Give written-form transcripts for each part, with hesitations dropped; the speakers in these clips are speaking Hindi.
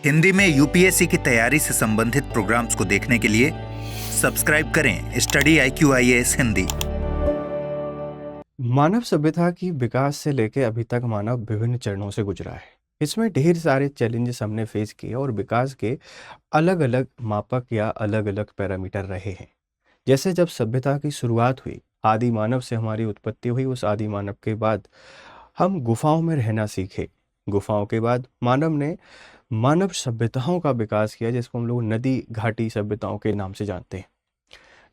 हिंदी में यूपीएससी की तैयारी से संबंधित प्रोग्राम्स को देखने के लिए सब्सक्राइब करें स्टडी IQIAS हिंदी। मानव सभ्यता की विकास से लेकर अभी तक मानव विभिन्न चरणों से गुजरा है। इसमें ढेर सारे चैलेंजेस हमने फेस किए और विकास के अलग अलग मापक या अलग अलग पैरामीटर रहे हैं। जैसे जब सभ्यता की शुरुआत हुई, आदि मानव से हमारी उत्पत्ति हुई, उस आदि मानव के बाद हम गुफाओं में रहना सीखे। गुफाओं के बाद मानव ने मानव सभ्यताओं का विकास किया, जिसको हम लोग नदी घाटी सभ्यताओं के नाम से जानते हैं।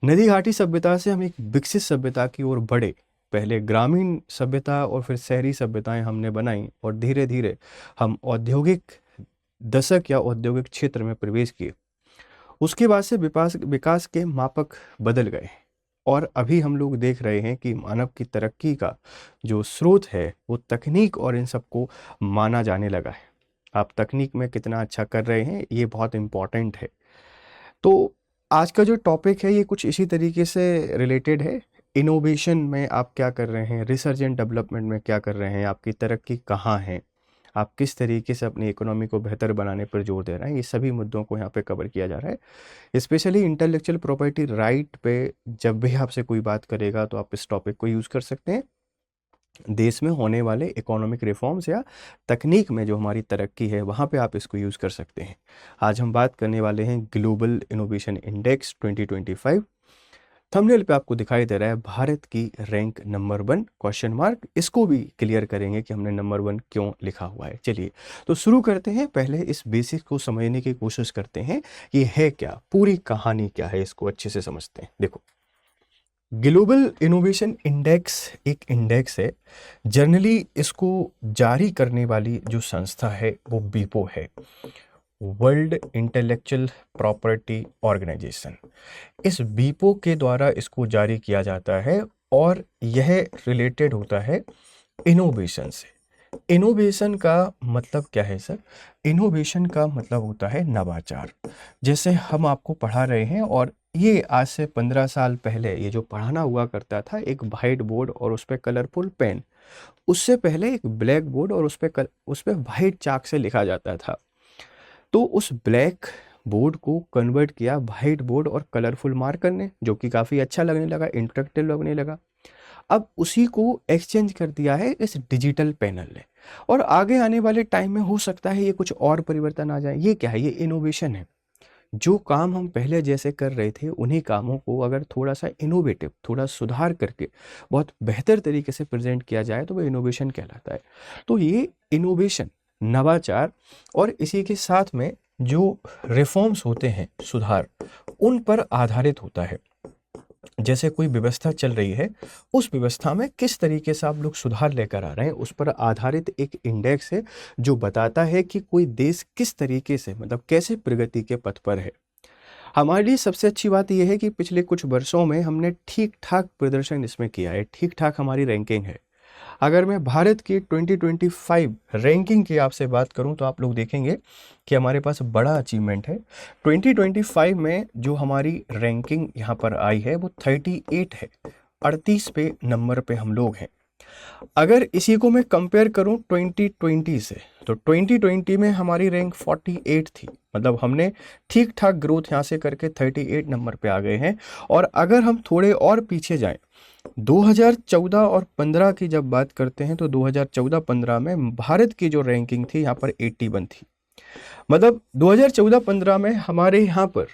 नदी घाटी सभ्यता से हम एक विकसित सभ्यता की ओर बढ़े। पहले ग्रामीण सभ्यता और फिर शहरी सभ्यताएं हमने बनाई और धीरे धीरे हम औद्योगिक दशक या औद्योगिक क्षेत्र में प्रवेश किए। उसके बाद से विकास के मापक बदल गए और अभी हम लोग देख रहे हैं कि मानव की तरक्की का जो स्रोत है वो तकनीक और इन सबको माना जाने लगा है। आप तकनीक में कितना अच्छा कर रहे हैं ये बहुत इम्पॉर्टेंट है। तो आज का जो टॉपिक है ये कुछ इसी तरीके से रिलेटेड है। इनोवेशन में आप क्या कर रहे हैं, रिसर्च एंड डेवलपमेंट में क्या कर रहे हैं, आपकी तरक्की कहाँ है, आप किस तरीके से अपनी इकोनॉमी को बेहतर बनाने पर जोर दे रहे हैं, ये सभी मुद्दों को यहाँ पे कवर किया जा रहा है। स्पेशली इंटेलेक्चुअल प्रॉपर्टी राइट पे जब भी आपसे कोई बात करेगा तो आप इस टॉपिक को यूज़ कर सकते हैं। देश में होने वाले इकोनॉमिक रिफॉर्म्स या तकनीक में जो हमारी तरक्की है वहाँ पे आप इसको यूज़ कर सकते हैं। आज हम बात करने वाले हैं ग्लोबल इनोवेशन इंडेक्स 2025। थंबनेल पे आपको दिखाई दे रहा है भारत की रैंक नंबर 1 क्वेश्चन मार्क। इसको भी क्लियर करेंगे कि हमने नंबर 1 क्यों लिखा हुआ है। चलिए तो शुरू करते हैं। पहले इस बेसिक को समझने की कोशिश करते हैं, ये है क्या, पूरी कहानी क्या है, इसको अच्छे से समझते हैं। देखो, ग्लोबल इनोवेशन इंडेक्स एक इंडेक्स है। जनरली इसको जारी करने वाली जो संस्था है वो बीपो है, वर्ल्ड इंटेलेक्चुअल प्रॉपर्टी ऑर्गेनाइजेशन। इस बीपो के द्वारा इसको जारी किया जाता है और यह रिलेटेड होता है इनोवेशन से। इनोवेशन का मतलब क्या है सर? इनोवेशन का मतलब होता है नवाचार। जैसे हम आपको पढ़ा रहे हैं और ये आज से 15 साल पहले ये जो पढ़ाना हुआ करता था, एक वाइट बोर्ड और उस पर कलरफुल पेन, उससे पहले एक ब्लैक बोर्ड और उस पे वाइट चाक से लिखा जाता था। तो उस ब्लैक बोर्ड को कन्वर्ट किया वाइट बोर्ड और कलरफुल मार्कर ने, जो कि काफ़ी अच्छा लगने लगा, इंटरेक्टिव लगने लगा। अब उसी को एक्सचेंज कर दिया है इस डिजिटल पैनल ने, और आगे आने वाले टाइम में हो सकता है ये कुछ और परिवर्तन आ जाए। ये क्या है? ये इनोवेशन है। जो काम हम पहले जैसे कर रहे थे उन्हीं कामों को अगर थोड़ा सा इनोवेटिव, थोड़ा सुधार करके बहुत बेहतर तरीके से प्रेजेंट किया जाए तो वो इनोवेशन कहलाता है। तो ये इनोवेशन, नवाचार और इसी के साथ में जो रिफॉर्म्स होते हैं, सुधार, उन पर आधारित होता है। जैसे कोई व्यवस्था चल रही है, उस व्यवस्था में किस तरीके से आप लोग सुधार लेकर आ रहे हैं, उस पर आधारित एक इंडेक्स है जो बताता है कि कोई देश किस तरीके से, मतलब कैसे प्रगति के पथ पर है। हमारे लिए सबसे अच्छी बात यह है कि पिछले कुछ वर्षों में हमने ठीक ठाक प्रदर्शन इसमें किया है, ठीक ठाक हमारी रैंकिंग है। अगर मैं भारत की 2025 रैंकिंग की आपसे बात करूं तो आप लोग देखेंगे कि हमारे पास बड़ा अचीवमेंट है। 2025 में जो हमारी रैंकिंग यहाँ पर आई है वो 38 है, 38 पे नंबर पे हम लोग हैं। अगर इसी को मैं कंपेयर करूं 2020 से, तो 2020 में हमारी रैंक 48 थी। मतलब हमने ठीक ठाक ग्रोथ यहाँ से करके 38 नंबर पे आ गए हैं। और अगर हम थोड़े और पीछे जाएं, 2014 और 15 की जब बात करते हैं तो 2014-15 में भारत की जो रैंकिंग थी यहाँ पर 81 थी। मतलब 2014-15 में हमारे यहाँ पर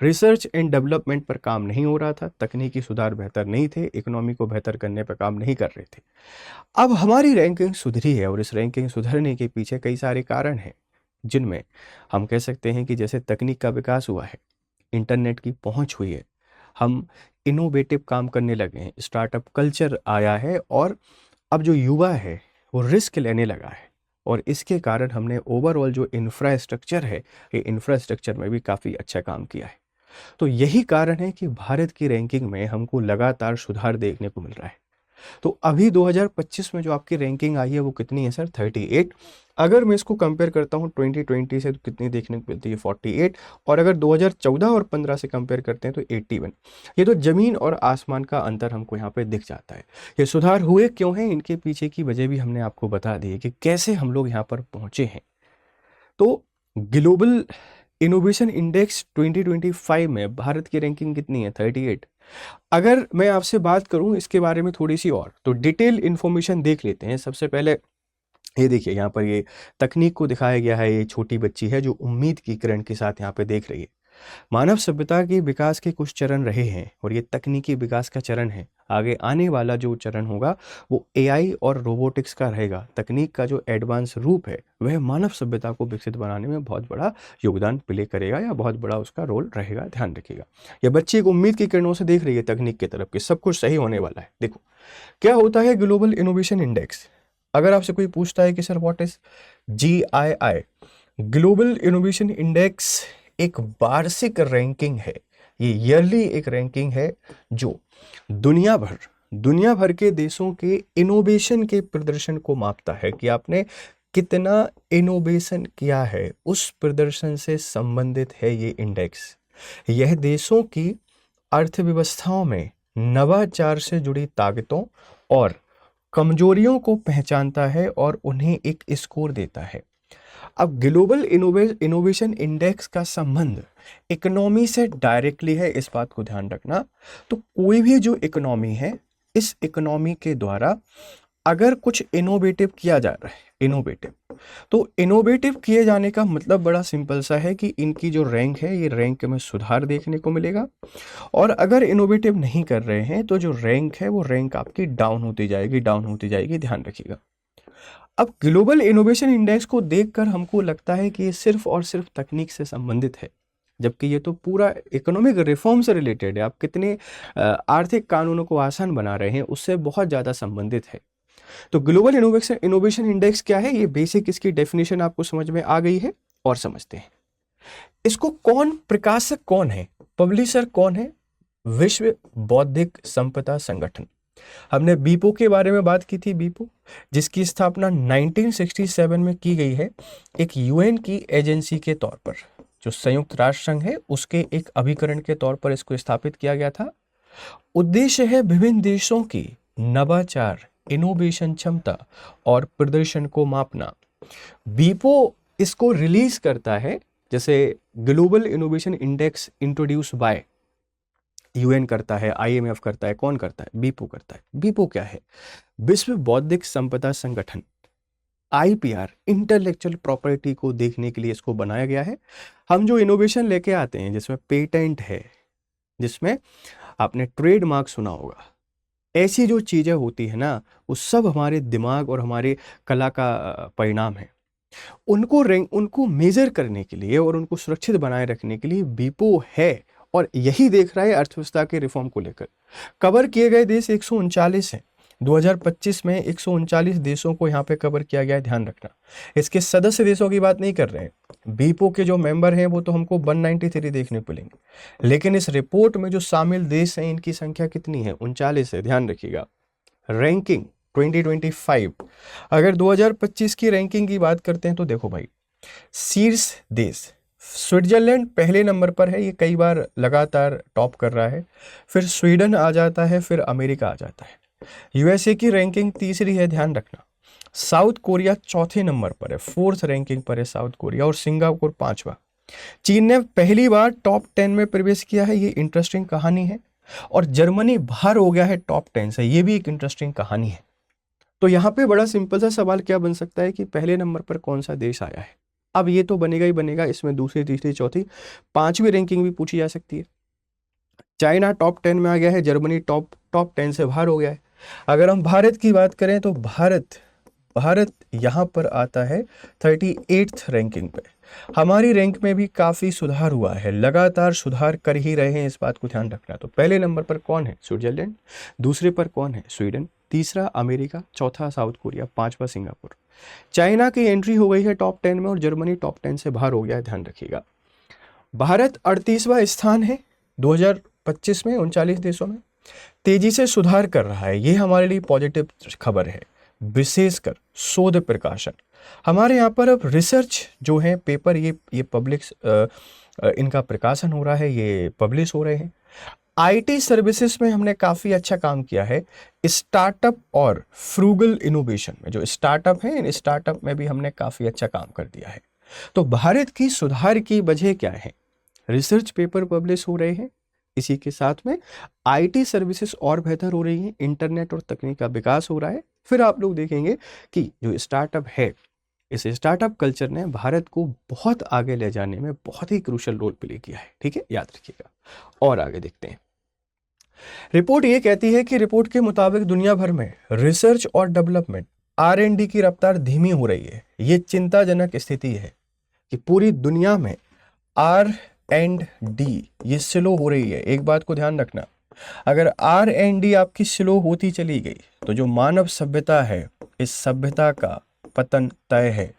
रिसर्च एंड डेवलपमेंट पर काम नहीं हो रहा था, तकनीकी सुधार बेहतर नहीं थे, इकोनॉमी को बेहतर करने पर काम नहीं कर रहे थे। अब हमारी रैंकिंग सुधरी है और इस रैंकिंग सुधरने के पीछे कई सारे कारण हैं, जिनमें हम कह सकते हैं कि जैसे तकनीक का विकास हुआ है, इंटरनेट की पहुंच हुई है, हम इनोवेटिव काम करने लगे हैं, स्टार्टअप कल्चर आया है और अब जो युवा है वो रिस्क लेने लगा है। और इसके कारण हमने ओवरऑल जो इंफ्रास्ट्रक्चर है, ये इंफ्रास्ट्रक्चर में भी काफ़ी अच्छा काम किया है। तो यही कारण है कि भारत की रैंकिंग में हमको लगातार सुधार देखने को मिल रहा है। तो अभी 2025 में जो आपकी रैंकिंग आई है वो कितनी है सर? 38। अगर मैं इसको कंपेयर करता हूँ 2020 से तो कितनी देखने को मिलती है? 48। और अगर 2014 और 15 से कंपेयर करते हैं तो 81। ये तो ज़मीन और आसमान का अंतर हमको यहाँ पे दिख जाता है। ये सुधार हुए क्यों हैं, इनके पीछे की वजह भी हमने आपको बता दी है कि कैसे हम लोग यहाँ पर पहुँचे हैं। तो ग्लोबल इनोवेशन इंडेक्स 2025 में भारत की रैंकिंग कितनी है? 38। अगर मैं आपसे बात करूं इसके बारे में थोड़ी सी और, तो डिटेल इंफॉर्मेशन देख लेते हैं। सबसे पहले ये देखिए, यहाँ पर ये तकनीक को दिखाया गया है। ये छोटी बच्ची है जो उम्मीद की किरण के साथ यहाँ पे देख रही है। मानव सभ्यता के विकास के कुछ चरण रहे हैं और ये तकनीकी विकास का चरण है। आगे आने वाला जो चरण होगा वो एआई और रोबोटिक्स का रहेगा। तकनीक का जो एडवांस रूप है वह मानव सभ्यता को विकसित बनाने में बहुत बड़ा योगदान प्ले करेगा या बहुत बड़ा उसका रोल रहेगा। ध्यान रखिएगा, यह बच्ची एक उम्मीद की किरणों से देख रही है तकनीक की तरफ कि सब कुछ सही होने वाला है। देखो क्या होता है ग्लोबल इनोवेशन इंडेक्स। अगर आपसे कोई पूछता है कि sir what is GII, global innovation index एक वार्षिक रैंकिंग है। ये ईयरली एक रैंकिंग है जो दुनिया भर के देशों के इनोवेशन के प्रदर्शन को मापता है कि आपने कितना इनोवेशन किया है, उस प्रदर्शन से संबंधित है ये इंडेक्स। यह देशों की अर्थव्यवस्थाओं में नवाचार से जुड़ी ताकतों और कमजोरियों को पहचानता है और उन्हें एक स्कोर देता है। अब ग्लोबल इनोवेशन इंडेक्स का संबंध इकोनॉमी से डायरेक्टली है, इस बात को ध्यान रखना। तो कोई भी जो इकोनॉमी है, इस इकोनॉमी के द्वारा अगर कुछ इनोवेटिव किया जा रहा है, तो इनोवेटिव किए जाने का मतलब बड़ा सिंपल सा है कि इनकी जो रैंक है, ये रैंक में सुधार देखने को मिलेगा। और अगर इनोवेटिव नहीं कर रहे हैं तो जो रैंक है वो रैंक आपकी डाउन होती जाएगी। ध्यान रखिएगा। अब ग्लोबल इनोवेशन इंडेक्स को देखकर हमको लगता है कि ये सिर्फ और सिर्फ तकनीक से संबंधित है, जबकि ये तो पूरा इकोनॉमिक रिफॉर्म से रिलेटेड है। आप कितने आर्थिक कानूनों को आसान बना रहे हैं उससे बहुत ज़्यादा संबंधित है। तो ग्लोबल इनोवेशन इंडेक्स क्या है, ये बेसिक इसकी डेफिनेशन आपको समझ में आ गई है। और समझते हैं इसको। प्रकाशक कौन है, पब्लिशर कौन है? विश्व बौद्धिक संपदा संगठन। हमने बीपो के बारे में बात की थी। बीपो जिसकी स्थापना 1967 में की गई है, एक यूएन की एजेंसी के तौर पर, जो संयुक्त राष्ट्र संघ है उसके एक अभिकरण के तौर पर इसको स्थापित किया गया था। उद्देश्य है विभिन्न देशों की नवाचार, इनोवेशन क्षमता और प्रदर्शन को मापना। बीपो इसको रिलीज करता है, जैसे global innovation index introduce by UN करता है, IMF करता है, कौन करता है? बीपो करता है। बीपो क्या है? विश्व बौद्धिक संपदा संगठन, IPR, इंटेलेक्चुअल प्रॉपर्टी को देखने के लिए इसको बनाया गया है। हम जो इनोवेशन लेके आते हैं, जिसमें पेटेंट है, जिसमें आपने ट्रेडमार्क सुना होगा, ऐसी जो चीजें होती है ना, वो सब हमारे दिमाग और हमारे कला का परिणाम है। उनको मेजर करने के लिए और उनको सुरक्षित बनाए रखने के लिए बीपो है, और यही देख रहा है अर्थव्यवस्था के रिफॉर्म को लेकर। कवर किए गए देश 139 हैं। 2025 में 139 देशों को यहाँ पे कवर किया गया है। ध्यान रखना, इसके सदस्य देशों की बात नहीं कर रहे हैं। बीपो के जो मेंबर हैं वो तो हमको 193 देखने को मिलेंगे, लेकिन इस रिपोर्ट में जो शामिल देश हैं इनकी संख्या कितनी है? 39 है। ध्यान रखिएगा। रैंकिंग 2025, अगर 2025 की रैंकिंग की बात करते हैं तो देखो भाई, शीर्ष देश स्विट्जरलैंड पहले नंबर पर है, ये कई बार लगातार टॉप कर रहा है। फिर स्वीडन आ जाता है, फिर अमेरिका आ जाता है। यूएसए की रैंकिंग तीसरी है। ध्यान रखना। साउथ कोरिया चौथे नंबर पर है, 4th रैंकिंग पर है साउथ कोरिया, और सिंगापुर 5वां। चीन ने पहली बार टॉप 10 में प्रवेश किया है, ये इंटरेस्टिंग कहानी है। और जर्मनी बाहर हो गया है टॉप 10 से, ये भी एक इंटरेस्टिंग कहानी है। तो यहाँ पे बड़ा सिंपल सा सवाल क्या बन सकता है कि पहले नंबर पर कौन सा देश आया है? अब ये तो बनेगा ही बनेगा, इसमें दूसरी, तीसरी, चौथी, 5वीं रैंकिंग भी पूछी जा सकती है। चाइना टॉप 10 में आ गया है, जर्मनी टॉप 10 से बाहर हो गया है। अगर हम भारत की बात करें तो भारत यहाँ पर आता है 38th रैंकिंग पे। हमारी रैंक में भी काफ़ी सुधार हुआ है, लगातार सुधार कर ही रहे हैं, इस बात को ध्यान रखना। तो पहले नंबर पर कौन है? स्विट्जरलैंड। दूसरे पर कौन है? स्वीडन। तीसरा अमेरिका, चौथा साउथ कोरिया, 5वां सिंगापुर। चाइना की एंट्री हो गई है टॉप 10 में और जर्मनी टॉप 10 से बाहर हो गया है। ध्यान रखिएगा। भारत 38वां स्थान है 2025 में 39 देशों में, तेजी से सुधार कर रहा है। ये हमारे लिए पॉजिटिव खबर है। विशेषकर शोध प्रकाशन, हमारे यहाँ पर अब रिसर्च जो है, पेपर ये पब्लिक इनका प्रकाशन हो रहा है, ये पब्लिश हो रहे हैं। IT सर्विसेज में हमने काफ़ी अच्छा काम किया है। स्टार्टअप और फ्रूगल इनोवेशन में, जो स्टार्टअप है, इन स्टार्टअप में भी हमने काफ़ी अच्छा काम कर दिया है। तो भारत की सुधार की वजह क्या है? रिसर्च पेपर पब्लिश हो रहे हैं, इसी के साथ में आईटी सर्विसेज और बेहतर हो रही हैं, इंटरनेट और तकनीक का विकास हो रहा है। फिर आप लोग देखेंगे कि जो स्टार्टअप है, इस स्टार्टअप कल्चर ने भारत को बहुत आगे ले जाने में बहुत ही क्रूशियल रोल प्ले किया है। ठीक है, याद रखिएगा। और आगे देखते हैं। रिपोर्ट ये कहती है कि रिपोर्ट के मुताबिक दुनिया भर में रिसर्च और डेवलपमेंट R&D की रफ्तार धीमी हो रही है। ये चिंताजनक स्थिति है कि पूरी दुनिया में R&D ये स्लो हो रही है। एक बात को ध्यान रखना, अगर R&D आपकी स्लो होती चली गई तो जो मानव सभ्यता है, इस सभ्यता का पतन तय है।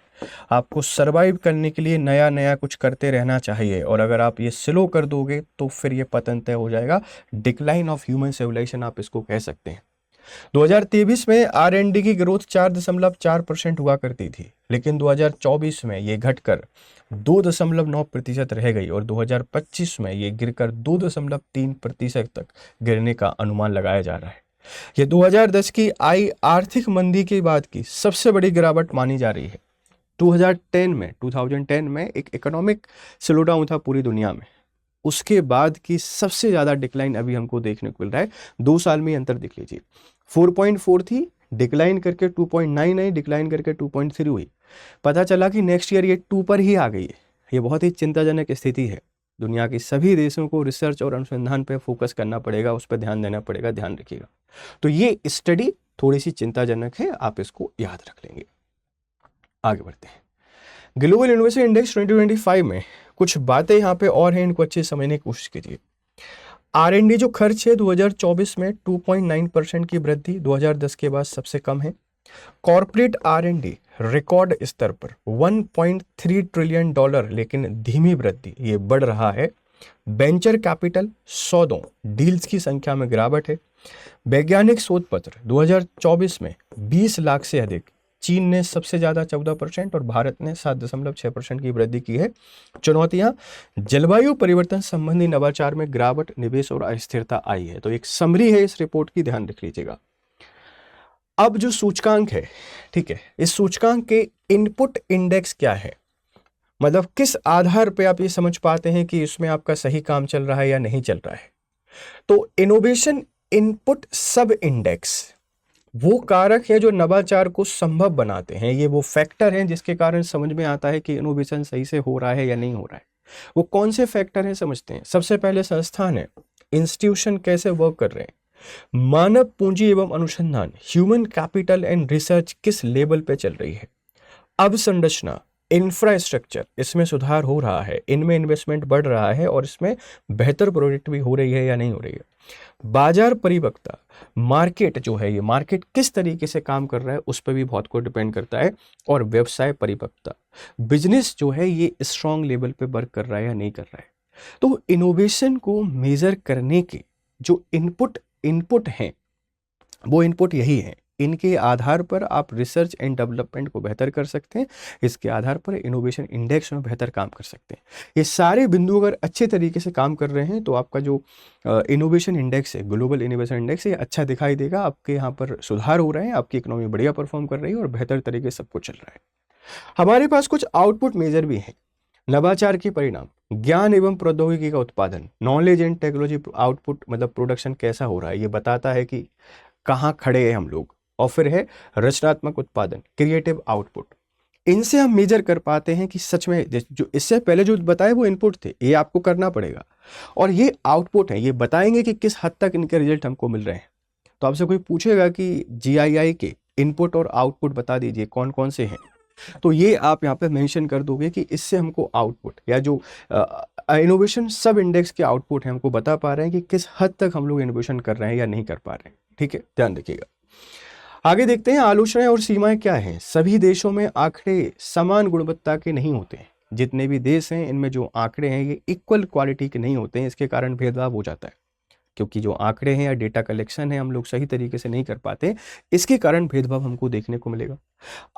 आपको सरवाइव करने के लिए नया नया कुछ करते रहना चाहिए, और अगर आप ये स्लो कर दोगे तो फिर ये पतन तय हो जाएगा। डिक्लाइन ऑफ ह्यूमन सिविलाइजेशन आप इसको कह सकते हैं। 2023 में R&D की ग्रोथ 4.4% हुआ करती थी, लेकिन 2024 में ये घटकर 2.9% रह गई और 2025 में ये गिरकर 2.3% तक गिरने का अनुमान लगाया जा रहा है। ये 2010 की आई आर्थिक मंदी के बाद की सबसे बड़ी गिरावट मानी जा रही है। 2010 में एक इकोनॉमिक स्लोडाउन था पूरी दुनिया में, उसके बाद की सबसे ज़्यादा डिक्लाइन अभी हमको देखने को मिल रहा है। 2 साल में अंतर देख लीजिए, 4.4 थी, डिक्लाइन करके 2.9 आई, डिक्लाइन करके 2.3 हुई। पता चला कि नेक्स्ट ईयर ये 2 पर ही आ गई है। ये बहुत ही चिंताजनक स्थिति है। दुनिया के सभी देशों को रिसर्च और अनुसंधान पर फोकस करना पड़ेगा, उस पर ध्यान देना पड़ेगा, ध्यान रखिएगा। तो ये स्टडी थोड़ी सी चिंताजनक है, आप इसको याद रख लेंगे। आगे बढ़ते हैं। ग्लोबल इनोवेशन इंडेक्स 2025 में कुछ बातें यहाँ पे और हैं, इनको अच्छे से समझने की कोशिश कीजिए। R&D जो खर्च है 2024 में 2.9% की वृद्धि 2010 के बाद सबसे कम है। कॉर्पोरेट R&D रिकॉर्ड स्तर पर $1.3 ट्रिलियन, लेकिन धीमी वृद्धि, ये बढ़ रहा है। वेंचर कैपिटल सौदों डील्स की संख्या में गिरावट है। वैज्ञानिक शोध पत्र 2024 में 20 लाख से अधिक, चीन ने सबसे ज़्यादा 14% और भारत ने 7.6% की वृद्धि की है। चुनौतियां, जलवायु परिवर्तन संबंधी नवाचार में गिरावट, निवेश और अस्थिरता आई है। तो एक समरी है इस रिपोर्ट की, ध्यान रख लीजिएगा। अब जो सूचकांक है, ठीक है, इस सूचकांक के इनपुट इंडेक्स क्या है, मतलब किस आधार पे आप ये समझ पाते हैं कि इसमें आपका सही काम चल रहा है या नहीं चल रहा है। तो इनोवेशन इनपुट सब इंडेक्स वो कारक है जो नवाचार को संभव बनाते हैं। ये वो फैक्टर हैं जिसके कारण समझ में आता है कि इनोवेशन सही से हो रहा है या नहीं हो रहा है। वो कौन से फैक्टर हैं समझते हैं। सबसे पहले संस्थान है, इंस्टीट्यूशन कैसे वर्क कर रहे हैं, मानव पूंजी एवं अनुसंधान, ह्यूमन कैपिटल एंड रिसर्च किस लेवल पे चल रही है, अवसंरचना, इंफ्रास्ट्रक्चर, इसमें सुधार हो रहा है, इनमें इन्वेस्टमेंट बढ़ रहा है और इसमें बेहतर प्रोडक्ट भी हो रही है या नहीं हो रही है। बाजार परिपक्वता, मार्केट जो है, ये मार्केट किस तरीके से काम कर रहा है उस पर भी बहुत को डिपेंड करता है। और व्यवसाय परिपक्वता, बिजनेस जो है ये स्ट्रॉन्ग लेवल पे वर्क कर रहा है या नहीं कर रहा है। तो इनोवेशन को मेजर करने के जो इनपुट हैं, वो इनपुट यही है। इनके आधार पर आप रिसर्च एंड डेवलपमेंट को बेहतर कर सकते हैं, इसके आधार पर इनोवेशन इंडेक्स में बेहतर काम कर सकते हैं। ये सारे बिंदु अगर अच्छे तरीके से काम कर रहे हैं तो आपका जो इनोवेशन इंडेक्स है, ग्लोबल इनोवेशन इंडेक्स, ये अच्छा दिखाई देगा। आपके यहाँ पर सुधार हो रहे हैं, आपकी इकोनॉमी बढ़िया परफॉर्म कर रही है और बेहतर तरीके से सब कुछ चल रहा है। हमारे पास कुछ आउटपुट मेजर भी हैं। नवाचार के परिणाम, ज्ञान एवं प्रौद्योगिकी का उत्पादन, नॉलेज एंड टेक्नोलॉजी आउटपुट, मतलब प्रोडक्शन कैसा हो रहा है, ये बताता है कि कहाँ खड़े हैं हम लोग। और फिर है रचनात्मक उत्पादन, क्रिएटिव आउटपुट। इनसे हम मेजर कर पाते हैं कि सच में जो इससे पहले जो बताए वो इनपुट थे, ये आपको करना पड़ेगा, और ये आउटपुट है, ये बताएंगे कि किस हद तक इनके रिजल्ट हमको मिल रहे हैं। तो आपसे कोई पूछेगा कि GII के इनपुट और आउटपुट बता दीजिए कौन कौन से हैं, तो ये आप यहाँ पे मेंशन कर दोगे कि इससे हमको आउटपुट या जो इनोवेशन सब इंडेक्स के आउटपुट है हमको बता पा रहे हैं कि किस हद तक हम लोग इनोवेशन कर रहे हैं या नहीं कर पा रहे हैं। ठीक है, ध्यान रखिएगा। आगे देखते हैं आलोचनाएं और सीमाएं क्या हैं। सभी देशों में आंकड़े समान गुणवत्ता के नहीं होते हैं। जितने भी देश हैं इनमें जो आंकड़े हैं ये इक्वल क्वालिटी के नहीं होते हैं, इसके कारण भेदभाव हो जाता है। क्योंकि जो आंकड़े हैं या डेटा कलेक्शन है हम लोग सही तरीके से नहीं कर पाते, इसके कारण भेदभाव हमको देखने को मिलेगा।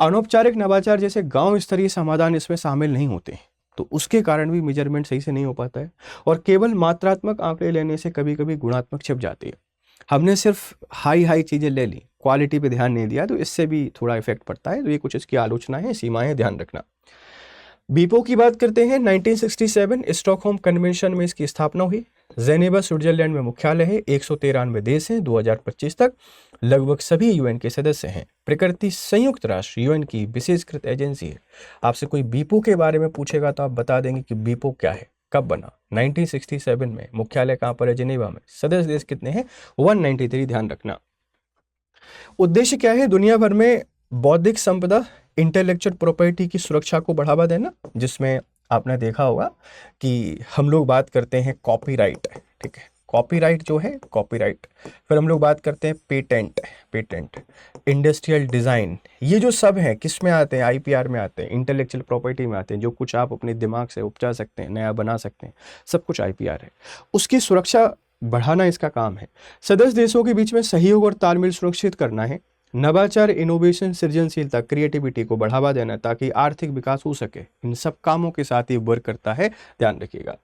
अनौपचारिक नवाचार जैसे गांव स्तरीय समाधान इसमें शामिल नहीं होते, तो उसके कारण भी मेजरमेंट सही से नहीं हो पाता है। और केवल मात्रात्मक आंकड़े लेने से कभी कभी गुणात्मक छिप जाती है। हमने सिर्फ हाई चीज़ें ले ली, क्वालिटी पे ध्यान नहीं दिया, तो इससे भी थोड़ा इफेक्ट पड़ता है। तो ये कुछ इसकी आलोचना है, सीमाएं, ध्यान रखना। बीपो की बात करते हैं 1967 स्टॉकहोम कन्वेंशन में इसकी स्थापना हुई। जेनेवा स्विट्जरलैंड में मुख्यालय है। 193 देश हैं। 2025 तक लगभग सभी यूएन के सदस्य हैं। प्रकृति संयुक्त राष्ट्र यूएन की विशेषकृत एजेंसी है। आपसे कोई बीपो के बारे में पूछेगा तो आप बता देंगे कि बीपो क्या है, कब बना, 1967 में, मुख्यालय कहाँ पर है, जेनेवा में, सदस्य देश कितने हैं, 193। ध्यान रखना। उद्देश्य क्या है, दुनिया भर में बौद्धिक संपदा इंटेलेक्चुअल प्रॉपर्टी की सुरक्षा को बढ़ावा देना, जिसमें आपने देखा होगा कि हम लोग बात करते हैं कॉपीराइट, ठीक है, कॉपीराइट जो है कॉपीराइट, फिर हम लोग बात करते हैं पेटेंट, इंडस्ट्रियल डिज़ाइन, ये जो सब हैं किस में आते हैं, आईपीआर में आते हैं, इंटेलेक्चुअल प्रॉपर्टी में आते हैं। जो कुछ आप अपने दिमाग से उपजा सकते हैं, नया बना सकते हैं, सब कुछ आईपीआर है। उसकी सुरक्षा बढ़ाना इसका काम है। सदस्य देशों के बीच में सहयोग और तालमेल सुनिश्चित करना है। नवाचार, इनोवेशन, सृजनशीलता, क्रिएटिविटी को बढ़ावा देना ताकि आर्थिक विकास हो सके। इन सब कामों के साथ ये वर्क करता है, ध्यान रखिएगा।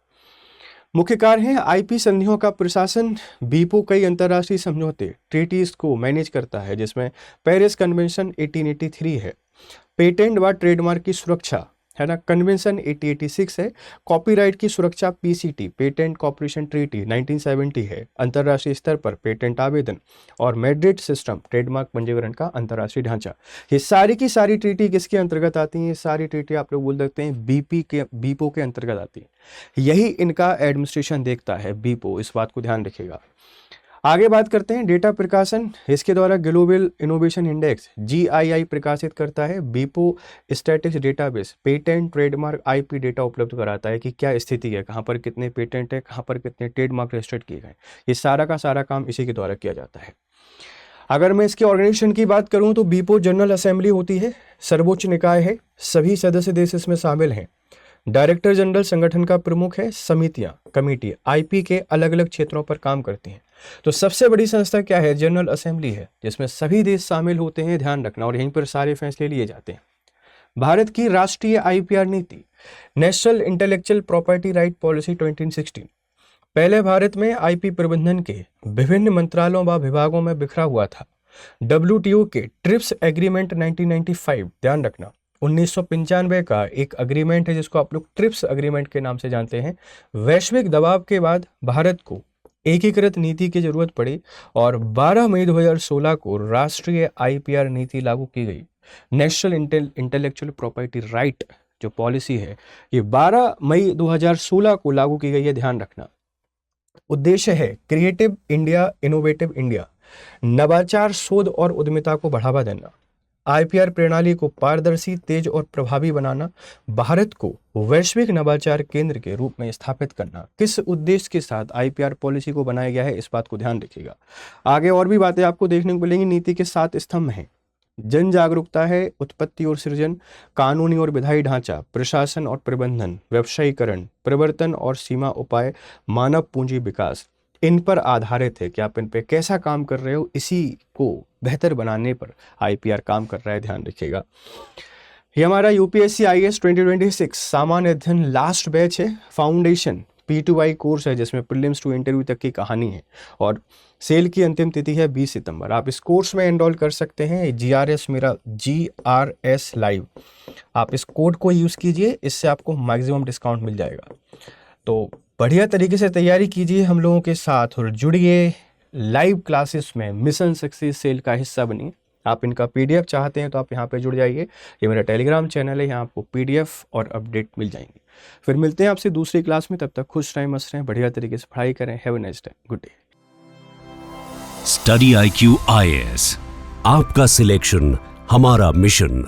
मुख्य कार्य है आईपी संधियों का प्रशासन। बीपो कई अंतर्राष्ट्रीय समझौते, ट्रीटीज को मैनेज करता है, जिसमें पेरिस कन्वेंशन 1883 है, पेटेंट व ट्रेडमार्क की सुरक्षा है ना, कन्वेंशन 1886 है, कॉपीराइट की सुरक्षा पीसीटी, पेटेंट कॉपरेशन ट्रीटी 1970 है, अंतर्राष्ट्रीय स्तर पर पेटेंट आवेदन, और मैड्रिड सिस्टम, ट्रेडमार्क पंजीकरण का अंतर्राष्ट्रीय ढांचा। ये सारी की सारी ट्रीटी किसके अंतर्गत आती हैं? ये सारी ट्रीटी आप लोग बोल सकते हैं बीपो के अंतर्गत आती है। यही इनका एडमिनिस्ट्रेशन देखता है, बीपो, इस बात को ध्यान रखिएगा। आगे बात करते हैं डेटा प्रकाशन। इसके द्वारा ग्लोबल इनोवेशन इंडेक्स GII प्रकाशित करता है। बीपो statistics database patent, trademark, IP data उपलब्ध कराता है कि क्या स्थिति है, कहाँ पर कितने पेटेंट है, कहाँ पर कितने ट्रेडमार्क रजिस्टर्ड किए गए। ये सारा का सारा काम इसी के द्वारा किया जाता है। अगर मैं इसके ऑर्गेनाइजेशन की बात करूँ तो बीपो जनरल असेंबली होती है, सर्वोच्च निकाय है, सभी सदस्य देश इसमें शामिल हैं। डायरेक्टर जनरल संगठन का प्रमुख है। समितियां, कमेटी आईपी के अलग अलग क्षेत्रों पर काम करती हैं। तो सबसे बड़ी संस्था क्या है? जनरल असेंबली है, जिसमें सभी देश शामिल होते हैं, ध्यान रखना, और यहीं पर सारे फैसले लिए जाते हैं। भारत की राष्ट्रीय आईपीआर नीति, national intellectual property right policy 2016, पहले भारत में आईपी प्रबंधन के विभिन्न मंत्रालयों व विभागों में बिखरा हुआ था। WTO के ट्रिप्स एग्रीमेंट 1995, ध्यान रखना, 1995 का एक अग्रीमेंट है जिसको आप लोग ट्रिप्स अग्रीमेंट के नाम से जानते हैं। वैश्विक दबाव के बाद भारत को एकीकृत नीति की जरूरत पड़ी और 12 मई 2016 को राष्ट्रीय आईपीआर नीति लागू की गई। नेशनल इंटेलेक्चुअल प्रॉपर्टी राइट जो पॉलिसी है, ये 12 मई 2016 को लागू की गई है, ध्यान रखना। उद्देश्य है क्रिएटिव इंडिया, इनोवेटिव इंडिया, नवाचार, शोध और उद्यमिता को बढ़ावा देना, आईपीआर प्रणाली को पारदर्शी, तेज और प्रभावी बनाना, भारत को वैश्विक नवाचार केंद्र के रूप में स्थापित करना। किस उद्देश्य के साथ आईपीआर पॉलिसी को बनाया गया है, इस बात को ध्यान रखिएगा। आगे और भी बातें आपको देखने को मिलेंगी। नीति के 7 स्तंभ हैं। जन जागरूकता है, उत्पत्ति और सृजन, कानूनी और विधायी ढांचा, प्रशासन और प्रबंधन, व्यवसायीकरण, प्रवर्तन और सीमा उपाय, मानव पूंजी विकास, इन पर आधारित है कि आप इन पे कैसा काम कर रहे हो। इसी को बेहतर बनाने पर आईपीआर काम कर रहा है, ध्यान रखिएगा। ये हमारा यूपीएससी IAS 2026 सामान्य अध्ययन लास्ट बैच है। फाउंडेशन P2I कोर्स है जिसमें प्रीलिम्स टू इंटरव्यू तक की कहानी है, और सेल की अंतिम तिथि है 20 सितंबर। आप इस कोर्स में एनरोल कर सकते हैं। GRS मेरा GRS लाइव, आप इस कोड को यूज़ कीजिए, इससे आपको मैक्सिमम डिस्काउंट मिल जाएगा। तो बढ़िया तरीके से तैयारी कीजिए हम लोगों के साथ और जुड़िए लाइव क्लासेस में। मिशन सक्सेस सेल का हिस्सा बनिए। आप इनका PDF चाहते हैं तो आप यहाँ पे जुड़ जाइए। ये मेरा टेलीग्राम चैनल है, यहाँ आपको PDF और अपडेट मिल जाएंगे। फिर मिलते हैं आपसे दूसरी क्लास में। तब तक खुश रहें, मस्त रहें, बढ़िया तरीके से पढ़ाई करें। Have a nice day, good day. Study IQ IAS, आपका सिलेक्शन हमारा मिशन।